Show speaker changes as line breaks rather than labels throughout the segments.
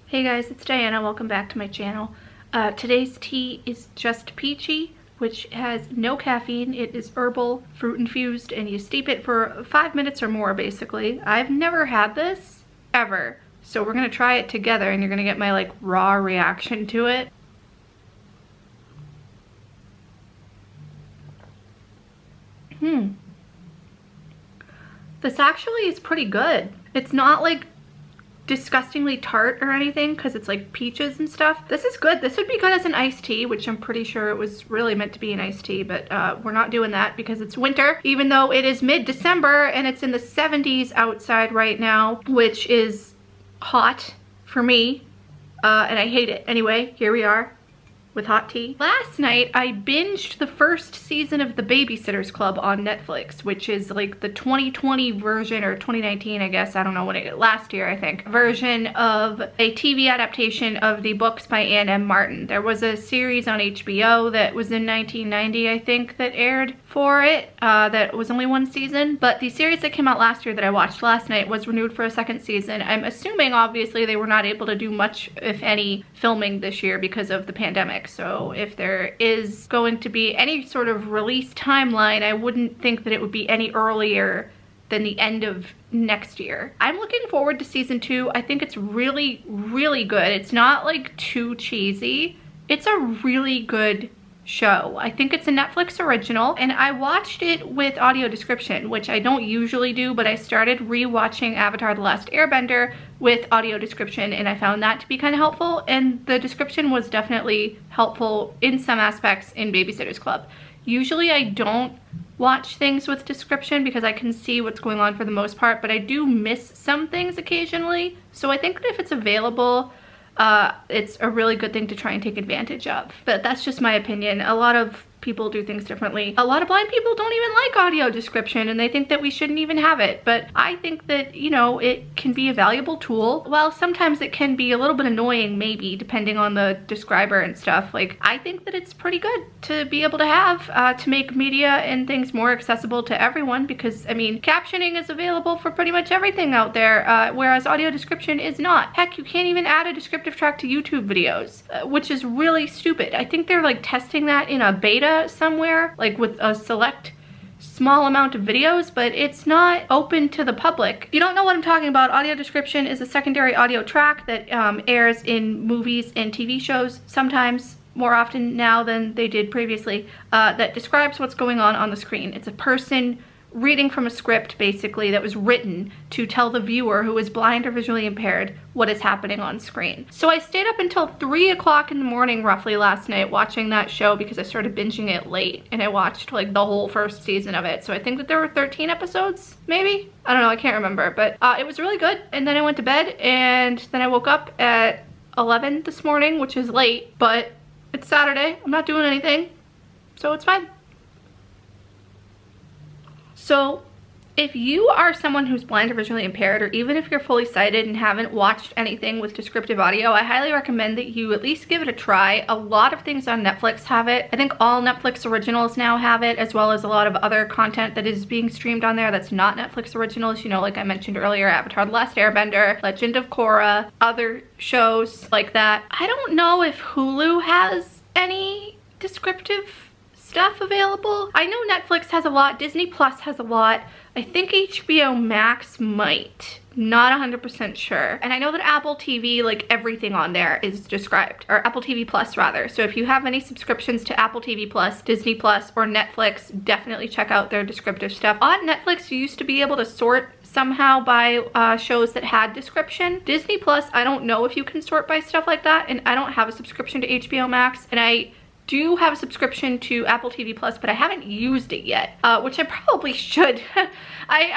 Hey guys, it's Diana. Welcome back to my channel. Today's tea is just peachy, which has no caffeine. It is herbal, fruit infused, and you steep it for 5 minutes or more basically. I've never had this, ever. So we're gonna try it together and you're gonna get my like raw reaction to it. This actually is pretty good. It's not like disgustingly tart or anything because it's like peaches and stuff. This is good. This would be good as an iced tea, which I'm pretty sure it was really meant to be an iced tea, but we're not doing that because it's winter, even though it is mid-December and it's in the 70s outside right now, which is hot for me, and I hate it. Anyway, here we are with hot tea. Last night I binged the first season of The Babysitter's Club on Netflix, which is like the 2020 version, or 2019 I guess, I don't know when it, last year I think, version of a TV adaptation of the books by Anne M. Martin. There was a series on HBO that was in 1990 I think that aired for it, that was only one season, but the series that came out last year that I watched last night was renewed for a second season. I'm assuming obviously they were not able to do much, if any, filming this year because of the pandemic. So if there is going to be any sort of release timeline, I wouldn't think that it would be any earlier than the end of next year. I'm looking forward to season 2. I think it's really, really good. It's not like too cheesy. It's a really good show. I think it's a Netflix original, and I watched it with audio description, which I don't usually do, but I started rewatching Avatar: The Last Airbender with audio description, and I found that to be kind of helpful, and the description was definitely helpful in some aspects in Babysitter's Club. Usually I don't watch things with description because I can see what's going on for the most part, but I do miss some things occasionally, so I think that if it's available, it's a really good thing to try and take advantage of. But that's just my opinion. A lot of people do things differently. A lot of blind people don't even like audio description and they think that we shouldn't even have it. But I think that, you know, it can be a valuable tool. Well, sometimes it can be a little bit annoying maybe, depending on the describer and stuff. Like, I think that it's pretty good to be able to have to make media and things more accessible to everyone, because, I mean, captioning is available for pretty much everything out there, whereas audio description is not. Heck, you can't even add a descriptive track to YouTube videos, which is really stupid. I think they're like testing that in a beta somewhere, like with a select small amount of videos, but it's not open to the public. If you don't know what I'm talking about, audio description is a secondary audio track that airs in movies and TV shows, sometimes more often now than they did previously, that describes what's going on the screen. It's a person reading from a script basically that was written to tell the viewer, who is blind or visually impaired, what is happening on screen. So I stayed up until 3 o'clock in the morning roughly last night watching that show because I started binging it late, and I watched like the whole first season of it. So I think that there were 13 episodes, maybe? I don't know, I can't remember, but it was really good. And then I went to bed, and then I woke up at 11 this morning, which is late, but it's Saturday. I'm not doing anything, so it's fine. So if you are someone who's blind or visually impaired, or even if you're fully sighted and haven't watched anything with descriptive audio, I highly recommend that you at least give it a try. A lot of things on Netflix have it. I think all Netflix originals now have it, as well as a lot of other content that is being streamed on there that's not Netflix originals. You know, like I mentioned earlier, Avatar: The Last Airbender, Legend of Korra, other shows like that. I don't know if Hulu has any descriptive stuff available. I know Netflix has a lot, Disney Plus has a lot, I think HBO Max might, not 100% sure. And I know that Apple TV, like everything on there is described, or Apple TV Plus rather. So if you have any subscriptions to Apple TV Plus, Disney Plus, or Netflix, definitely check out their descriptive stuff. On Netflix, you used to be able to sort somehow by shows that had description. Disney Plus, I don't know if you can sort by stuff like that, and I don't have a subscription to HBO Max, and I do have a subscription to Apple TV Plus, but I haven't used it yet, which I probably should. I've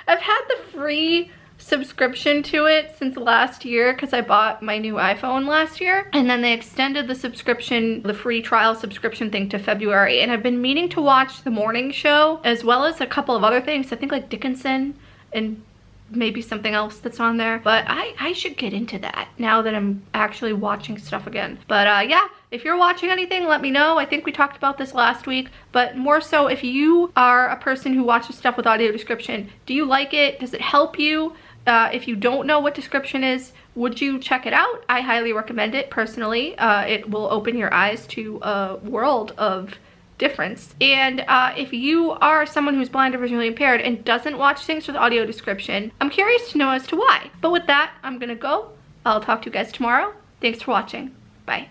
had the free subscription to it since last year because I bought my new iPhone last year, and then they extended the subscription, the free trial subscription thing, to February, and I've been meaning to watch The Morning Show as well as a couple of other things. I think like Dickinson and maybe something else that's on there, but I should get into that now that I'm actually watching stuff again. But yeah, if you're watching anything, let me know. I think we talked about this last week, but more so if you are a person who watches stuff with audio description, do you like it? Does it help you? If you don't know what description is, would you check it out? I highly recommend it personally. It will open your eyes to a world of difference. And if you are someone who's blind or visually impaired and doesn't watch things with audio description, I'm curious to know as to why. But with that, I'm gonna go. I'll talk to you guys tomorrow. Thanks for watching. Bye.